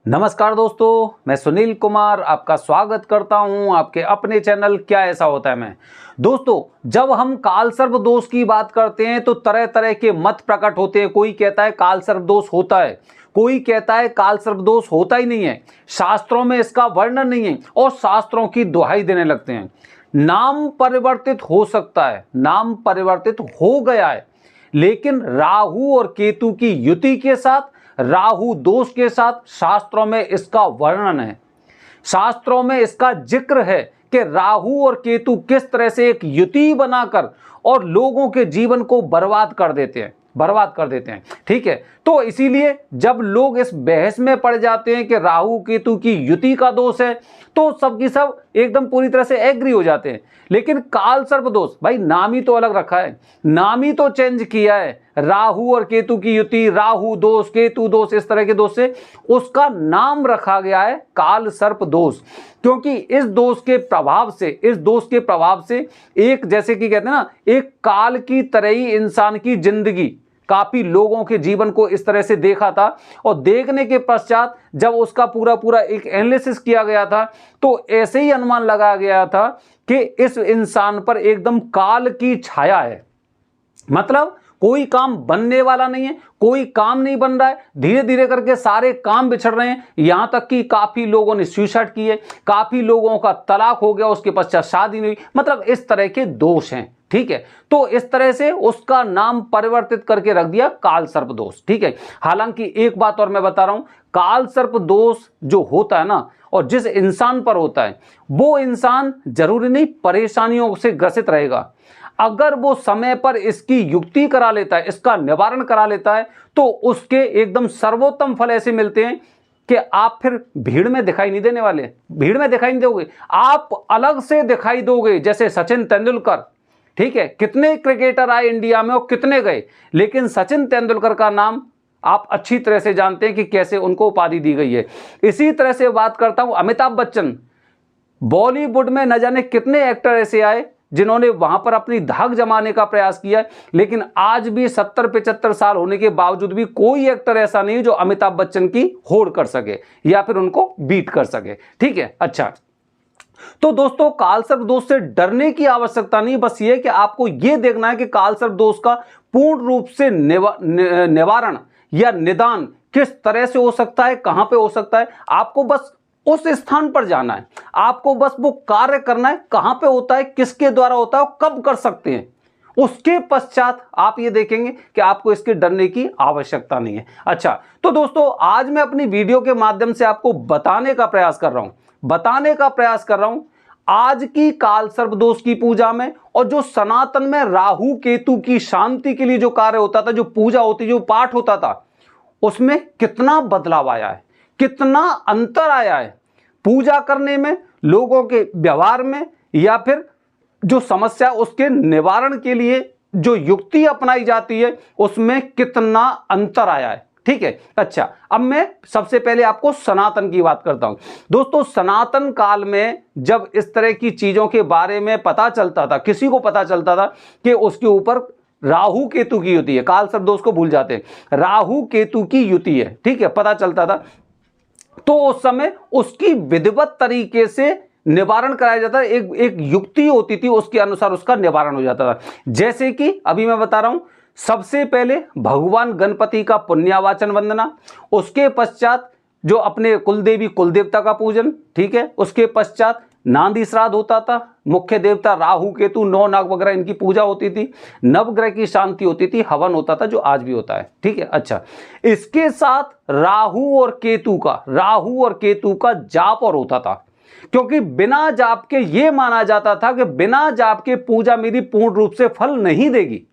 नमस्कार दोस्तों, मैं सुनील कुमार आपका स्वागत करता हूं आपके अपने चैनल क्या ऐसा होता है में। दोस्तों, जब हम कालसर्प दोष की बात करते हैं तो तरह तरह के मत प्रकट होते हैं। कोई कहता है कालसर्प दोष होता है, कोई कहता है कालसर्प दोष होता ही नहीं है, शास्त्रों में इसका वर्णन नहीं है और शास्त्रों की दुहाई देने लगते हैं। नाम परिवर्तित हो सकता है, नाम परिवर्तित हो गया है, लेकिन राहु और केतु की युति के साथ, राहु दोष के साथ शास्त्रों में इसका वर्णन है, शास्त्रों में इसका जिक्र है कि राहु और केतु किस तरह से एक युति बनाकर और लोगों के जीवन को बर्बाद कर देते हैं, बर्बाद कर देते हैं। ठीक है, तो इसीलिए जब लोग इस बहस में पड़ जाते हैं कि राहु केतु की युति का दोष है तो सबकी सब एकदम पूरी तरह से एग्री हो जाते हैं। लेकिन कालसर्प दोष, भाई नाम ही तो अलग रखा है, नाम ही तो चेंज किया है। राहु और केतु की युति, राहु दोष, केतु दोष, इस तरह के दोष से उसका नाम रखा गया है कालसर्प दोष। क्योंकि इस दोष के प्रभाव से, इस दोष के प्रभाव से एक, जैसे कि कहते हैं ना, एक काल की तरह ही इंसान की जिंदगी, काफी लोगों के जीवन को इस तरह से देखा था और देखने के पश्चात जब उसका पूरा पूरा एक एनालिसिस किया गया था तो ऐसे ही अनुमान लगाया गया था कि इस इंसान पर एकदम काल की छाया है। मतलब कोई काम बनने वाला नहीं है, कोई काम नहीं बन रहा है, धीरे धीरे करके सारे काम बिछड़ रहे हैं। यहां तक कि काफी लोगों ने सुसाइड किए, काफी लोगों का तलाक हो गया, उसके पश्चात शादी नहीं हुई। मतलब इस तरह के दोष हैं। ठीक है, तो इस तरह से उसका नाम परिवर्तित करके रख दिया कालसर्प दोष। ठीक है, हालांकि एक बात और मैं बता रहा हूं, कालसर्प दोष जो होता है ना, और जिस इंसान पर होता है, वो इंसान जरूरी नहीं परेशानियों से ग्रसित रहेगा। अगर वो समय पर इसकी युक्ति करा लेता है, इसका निवारण करा लेता है, तो उसके एकदम सर्वोत्तम फल ऐसे मिलते हैं कि आप फिर भीड़ में दिखाई नहीं देने वाले, भीड़ में दिखाई नहीं दोगे, आप अलग से दिखाई दोगे। जैसे सचिन तेंदुलकर, ठीक है, कितने क्रिकेटर आए इंडिया में और कितने गए, लेकिन सचिन तेंदुलकर का नाम आप अच्छी तरह से जानते हैं कि कैसे उनको उपाधि दी गई है। इसी तरह से बात करता हूं अमिताभ बच्चन, बॉलीवुड में न जाने कितने एक्टर ऐसे आए जिन्होंने वहां पर अपनी धाक जमाने का प्रयास किया, लेकिन आज भी 70-75 साल होने के बावजूद भी कोई एक्टर ऐसा नहीं जो अमिताभ बच्चन की होड़ कर सके या फिर उनको बीट कर सके। ठीक है, अच्छा, तो दोस्तों कालसर्प दोष से डरने की आवश्यकता नहीं, बस ये कि आपको ये देखना है कि कालसर्प दोष का पूर्ण रूप से निवारण या निदान किस तरह से हो सकता है, कहां पे हो सकता है। आपको बस उस स्थान पर जाना है, आपको बस वो कार्य करना है, कहां पे होता है, किसके द्वारा होता है और कब कर सकते हैं। उसके पश्चात आप ये देखेंगे कि आपको इसके डरने की आवश्यकता नहीं है। अच्छा, तो दोस्तों आज मैं अपनी वीडियो के माध्यम से आपको बताने का प्रयास कर रहा हूं आज की कालसर्प दोष की पूजा में, और जो सनातन में राहु केतु की शांति के लिए जो कार्य होता था, जो पूजा होती, जो पाठ होता था, उसमें कितना बदलाव आया है, कितना अंतर आया है पूजा करने में, लोगों के व्यवहार में, या फिर जो समस्या उसके निवारण के लिए जो युक्ति अपनाई जाती है उसमें कितना अंतर आया है। ठीक है, अच्छा, अब मैं सबसे पहले आपको सनातन की बात करता हूं। दोस्तों, सनातन काल में जब इस तरह की चीजों के बारे में पता चलता था, किसी को पता चलता था कि उसके ऊपर राहु केतु की युति है, कालसर्प दोष को भूल जाते हैं, राहु केतु की युति है, ठीक है, पता चलता था, तो उस समय उसकी विधिवत तरीके से निवारण कराया जाता है। एक युक्ति होती थी, उसके अनुसार उसका निवारण हो जाता था। जैसे कि अभी मैं बता रहा हूं, सबसे पहले भगवान गणपति का पुण्यावाचन वंदना, उसके पश्चात जो अपने कुलदेवी कुलदेवता का पूजन, ठीक है, उसके पश्चात नांदी श्राद्ध होता था, मुख्य देवता राहु केतु नौ नाग वगैरह इनकी पूजा होती थी, नवग्रह की शांति होती थी, हवन होता था जो आज भी होता है। ठीक है, अच्छा, इसके साथ राहु और केतु का जाप और होता था, क्योंकि बिना जाप के ये माना जाता था कि बिना जाप के पूजा मेरी पूर्ण रूप से फल नहीं देगी,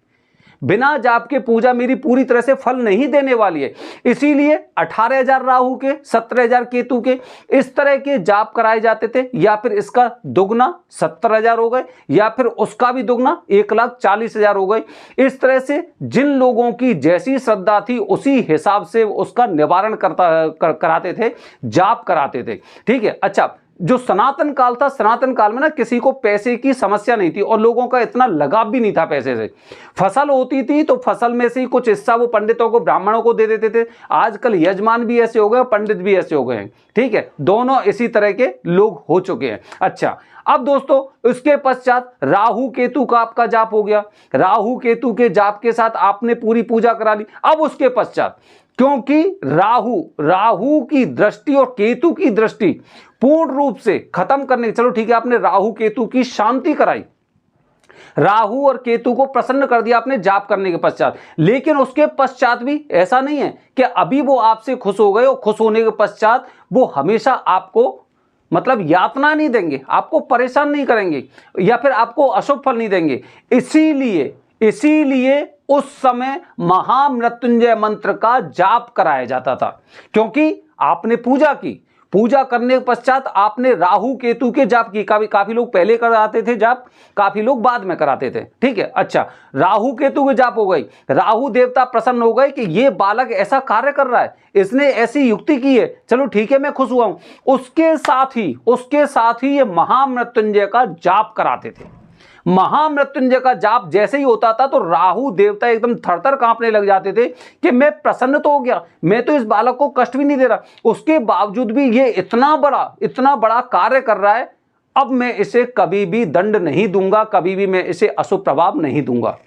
बिना जाप के पूजा मेरी पूरी तरह से फल नहीं देने वाली है। इसीलिए 18,000 राहु के, 17,000 केतु के, इस तरह के जाप कराए जाते थे, या फिर इसका दुगना 70,000 हो गए, या फिर उसका भी दुगना 1,40,000 हो गए। इस तरह से जिन लोगों की जैसी श्रद्धा थी उसी हिसाब से उसका निवारण कराते थे, जाप कराते थे। ठीक है, अच्छा, जो सनातन काल था, सनातन काल में ना किसी को पैसे की समस्या नहीं थी और लोगों का इतना लगाव भी नहीं था पैसे से। फसल होती थी तो फसल में से ही कुछ हिस्सा वो पंडितों को, ब्राह्मणों को दे देते थे। आजकल यजमान भी ऐसे हो गए, पंडित भी ऐसे हो गए हैं, ठीक है, दोनों इसी तरह के लोग हो चुके हैं। अच्छा, अब दोस्तों उसके पश्चात राहु केतु का आपका जाप हो गया। राहु केतु के जाप के साथ आपने पूरी पूजा करा ली। अब उसके पश्चात, क्योंकि राहु की दृष्टि और केतु की दृष्टि पूर्ण रूप से खत्म करने, चलो ठीक है, आपने राहु केतु की शांति कराई, राहु और केतु को प्रसन्न कर दिया आपने जाप करने के पश्चात, लेकिन उसके पश्चात भी ऐसा नहीं है कि अभी वो आपसे खुश हो गए और खुश होने के पश्चात वो हमेशा आपको मतलब यातना नहीं देंगे, आपको परेशान नहीं करेंगे या फिर आपको अशुभ फल नहीं देंगे। इसीलिए उस समय महामृत्युंजय मंत्र का जाप कराया जाता था, क्योंकि आपने पूजा की, पूजा करने के पश्चात आपने राहु केतु के जाप की। काफी लोग पहले कराते थे जाप, काफी लोग बाद में कराते थे, ठीक है। अच्छा, राहु केतु के जाप हो गई, राहु देवता प्रसन्न हो गए कि ये बालक ऐसा कार्य कर रहा है, इसने ऐसी युक्ति की है, चलो ठीक है मैं खुश हुआ हूं। उसके साथ ही ये महामृत्युंजय का जाप कराते थे। महामृत्युंजय का जाप जैसे ही होता था तो राहु देवता एकदम थरथर कांपने लग जाते थे कि मैं प्रसन्न तो हो गया, मैं तो इस बालक को कष्ट भी नहीं दे रहा, उसके बावजूद भी ये इतना बड़ा कार्य कर रहा है, अब मैं इसे कभी भी दंड नहीं दूंगा, कभी भी मैं इसे अशुभ प्रभाव नहीं दूंगा।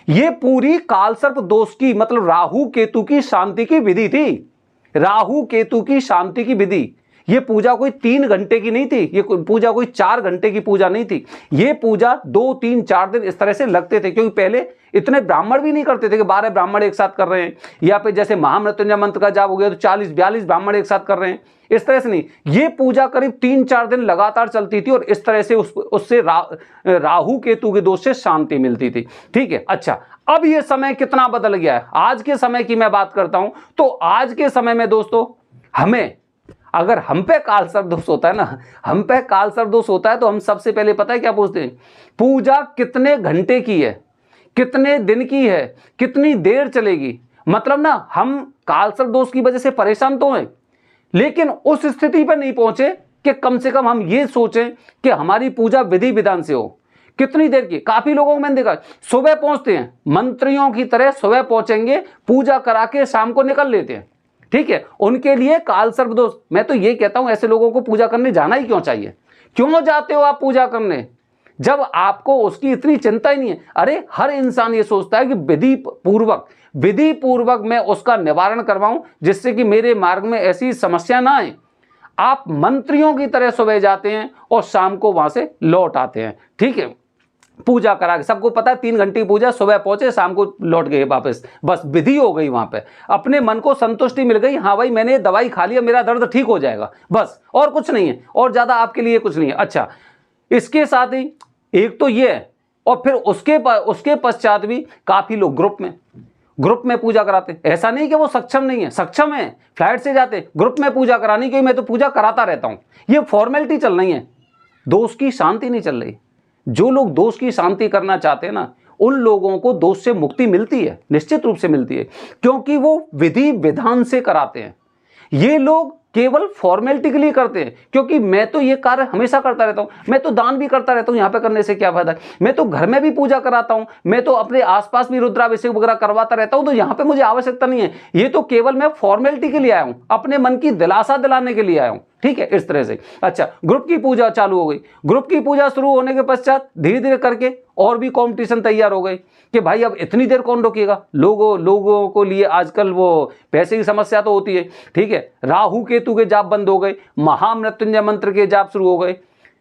ये पूरी कालसर्प दोष की मतलब राहु केतु की शांति की विधि थी। राहु केतु की शांति की विधि, ये पूजा कोई 3 घंटे की नहीं थी, ये पूजा कोई 4 घंटे की पूजा नहीं थी, ये पूजा 2, 3, 4 दिन इस तरह से लगते थे, क्योंकि पहले इतने ब्राह्मण भी नहीं करते थे कि 12 ब्राह्मण एक साथ कर रहे हैं, या फिर जैसे महामृत्युंजय मंत्र का जाप हो गया तो 40-42 ब्राह्मण एक साथ कर रहे हैं, इस तरह से नहीं। ये पूजा करीब 3-4 दिन लगातार चलती थी और इस तरह से उससे राहु केतु के दोष से शांति मिलती थी, ठीक है। अच्छा, अब ये समय कितना बदल गया है, आज के समय की मैं बात करता हूं तो आज के समय में दोस्तों हमें, अगर हम पे कालसर्प दोष होता है ना, हम पे कालसर्प दोष होता है तो हम सबसे पहले पता है क्या पूछते हैं, पूजा कितने घंटे की है, कितने दिन की है, कितनी देर चलेगी। मतलब ना हम कालसर्प दोष की वजह से परेशान तो हैं, लेकिन उस स्थिति पर नहीं पहुंचे कि कम से कम हम ये सोचें कि हमारी पूजा विधि विधान से हो। कितनी देर की, काफी लोगों को मैंने देखा सुबह पहुंचते हैं, मंत्रियों की तरह सुबह पहुंचेंगे, पूजा करा के शाम को निकल लेते हैं, ठीक है। उनके लिए कालसर्प दोष, मैं तो ये कहता हूं ऐसे लोगों को पूजा करने जाना ही क्यों चाहिए। क्यों जाते हो आप पूजा करने जब आपको उसकी इतनी चिंता ही नहीं है। अरे हर इंसान ये सोचता है कि विधि पूर्वक मैं उसका निवारण करवाऊं जिससे कि मेरे मार्ग में ऐसी समस्या ना आए। आप मंत्रियों की तरह सुबह जाते हैं और शाम को वहां से लौट आते हैं, ठीक है। पूजा करा के, सबको पता है 3 घंटे की पूजा, सुबह पहुंचे शाम को लौट गए वापस, बस विधि हो गई वहां पे, अपने मन को संतुष्टि मिल गई, हाँ भाई मैंने दवाई खा लिया, मेरा दर्द ठीक हो जाएगा, बस और कुछ नहीं है, और ज्यादा आपके लिए कुछ नहीं है। अच्छा, इसके साथ ही एक तो ये है, और फिर उसके पश्चात भी काफी लोग ग्रुप में पूजा कराते। ऐसा नहीं कि वो सक्षम नहीं है, सक्षम है, फ्लाइट से जाते ग्रुप में पूजा करानी, क्योंकि मैं तो पूजा कराता रहता हूं, ये फॉर्मेलिटी चल रही है, दोष की शांति नहीं चल रही। जो लोग दोष की शांति करना चाहते हैं ना, उन लोगों को दोष से मुक्ति मिलती है, निश्चित रूप से मिलती है, क्योंकि वो विधि विधान से कराते हैं। ये लोग केवल फॉर्मेलिटी के लिए करते हैं, क्योंकि मैं तो ये कार्य हमेशा करता रहता हूं, मैं तो दान भी करता रहता हूं, यहां पे करने से क्या फायदा है, मैं तो घर में भी पूजा कराता हूं, मैं तो अपने आसपास भी रुद्राभिषेक वगैरह करवाता रहता हूं, तो यहां पे मुझे आवश्यकता नहीं है, ये तो केवल मैं फॉर्मेलिटी के लिए आया हूं, अपने मन की दिलासा दिलाने के लिए आया हूं, ठीक है, इस तरह से। अच्छा, ग्रुप की पूजा चालू हो गई, ग्रुप की पूजा शुरू होने के पश्चात धीरे धीरे करके और भी कंपटीशन तैयार हो गई कि भाई अब इतनी देर कौन रोकेगा, लोगों को लिए आजकल वो पैसे की समस्या तो होती है, ठीक है। राहु केतु के जाप बंद हो गए, महामृत्युंजय मंत्र के जाप शुरू हो गए,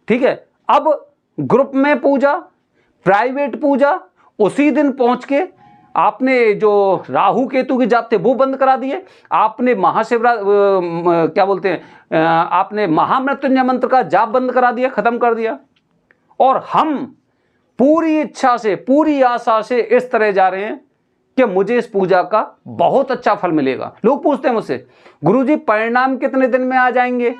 ठीक है। अब ग्रुप में पूजा, प्राइवेट पूजा, उसी दिन पहुंच के आपने जो राहु केतु के जाप थे वो बंद करा दिए, आपने आपने महामृत्युंजय मंत्र का जाप बंद करा दिया, खत्म कर दिया, और हम पूरी इच्छा से, पूरी आशा से इस तरह जा रहे हैं कि मुझे इस पूजा का बहुत अच्छा फल मिलेगा। लोग पूछते हैं मुझसे, गुरुजी परिणाम कितने दिन में आ जाएंगे,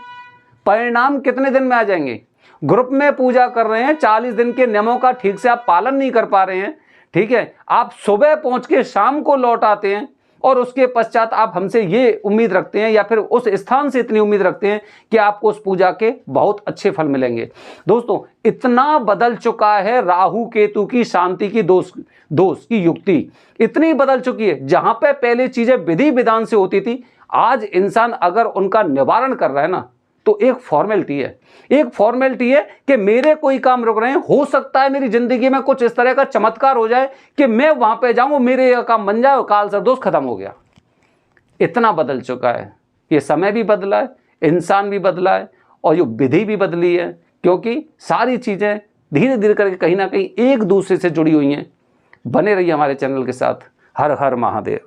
परिणाम कितने दिन में आ जाएंगे। ग्रुप में पूजा कर रहे हैं, 40 दिन के नियमों का ठीक से आप पालन नहीं कर पा रहे हैं, ठीक है, आप सुबह पहुंच के शाम को लौट आते हैं और उसके पश्चात आप हमसे ये उम्मीद रखते हैं या फिर उस स्थान से इतनी उम्मीद रखते हैं कि आपको उस पूजा के बहुत अच्छे फल मिलेंगे। दोस्तों, इतना बदल चुका है राहु केतु की शांति की दोष की युक्ति इतनी बदल चुकी है। जहां पे पहले चीजें विधि विधान से होती थी, आज इंसान अगर उनका निवारण कर रहा है ना, तो एक फॉर्मेलिटी है। एक फॉर्मेलिटी है कि मेरे कोई काम रुक रहे हैं, हो सकता है मेरी जिंदगी में कुछ इस तरह का चमत्कार हो जाए कि मैं वहां पे जाऊं, मेरे यह काम बन जाए और काल सर्प दोष खत्म हो गया। इतना बदल चुका है। ये समय भी बदला है, इंसान भी बदला है और ये विधि भी बदली है, क्योंकि सारी चीजें धीरे धीरे करके कहीं ना कहीं एक दूसरे से जुड़ी हुई हैं। बने रहिए हमारे चैनल के साथ। हर हर महादेव।